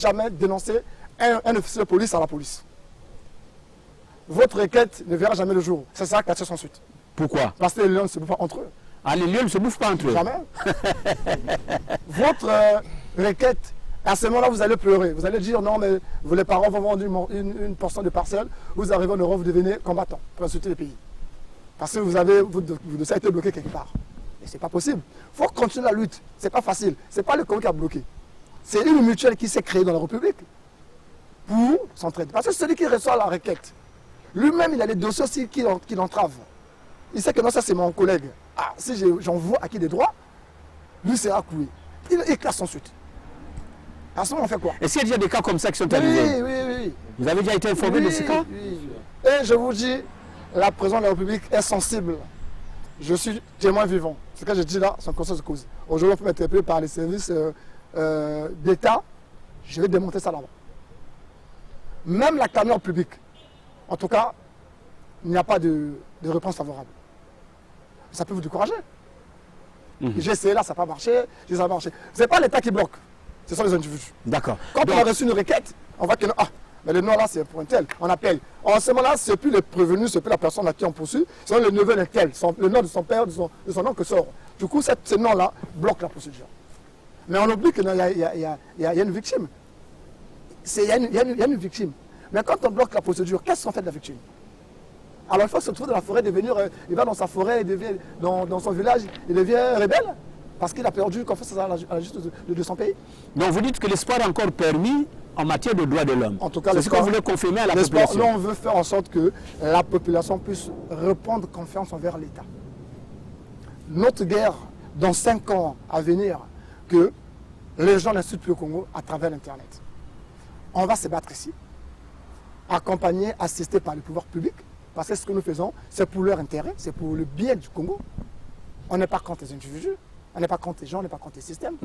jamais dénoncer un officier de police à la police. Votre requête ne verra jamais le jour. C'est ça qui a sans suite. Pourquoi? Parce que les lions ne se bouffent pas entre eux. Ah, les lions ne se bouffent pas entre eux? Jamais. Votre requête, à ce moment-là, vous allez pleurer. Vous allez dire non, mais vous, les parents vont vendre une portion de parcelle. Vous arrivez en Europe, vous devenez combattant pour insulter les pays. Parce que vous dossier a été bloqué quelque part. Et ce n'est pas possible. Il faut continuer la lutte. Ce n'est pas facile. Ce n'est pas le Congo qui a bloqué. C'est une mutuelle qui s'est créée dans la République pour s'entraider. Parce que celui qui reçoit la requête, lui-même, il a des dossiers aussi qui l'entravent. Il sait que non, ça c'est mon collègue. Ah, si j'envoie à qui des droits, lui sera couillé. Il éclate son suite. À ce moment, on fait quoi? Est-ce qu'il y a déjà des cas comme ça qui sont arrivés? Oui. Vous avez déjà été informé de ces cas? Oui. Et je vous dis, la présidente de la République est sensible. Je suis témoin vivant. Ce que je dis là, c'est un conseil de cause. Aujourd'hui, on peut m'interpeller par les services d'État. Je vais démonter ça là-bas. Même la camion publique, en tout cas, il n'y a pas de réponse favorable. Ça peut vous décourager. J'ai essayé là, ça n'a pas marché. Ça n'a pas marché. Ce n'est pas l'État qui bloque, ce sont les individus. D'accord. Quand on a reçu une requête, on voit que non, mais le nom là c'est pour un tel, on appelle. En ce moment-là, ce n'est plus le prévenu, ce n'est plus la personne à qui on poursuit, c'est le neveu d'un tel, le nom de son père, de son oncle sort. Du coup, ce nom-là bloque la procédure. Mais on oublie qu'il y a une victime. Il y a une victime. Mais quand on bloque la procédure, qu'est-ce qu'on fait de la victime? Alors il faut se trouver dans la forêt, il va dans sa forêt, il devient, dans son village, il devient rebelle parce qu'il a perdu confiance à la justice de son pays. Donc vous dites que l'espoir est encore permis en matière de droits de l'homme. En tout cas, c'est ce que vous voulez confirmer à la population. Nous, on veut faire en sorte que la population puisse reprendre confiance envers l'État. Notre guerre, dans 5 ans à venir, que les gens n'insultent plus au Congo à travers l'Internet. On va se battre ici, accompagnés, assistés par le pouvoir public. Parce que ce que nous faisons, c'est pour leur intérêt, c'est pour le bien du Congo. On n'est pas contre les individus, on n'est pas contre les gens, on n'est pas contre les systèmes.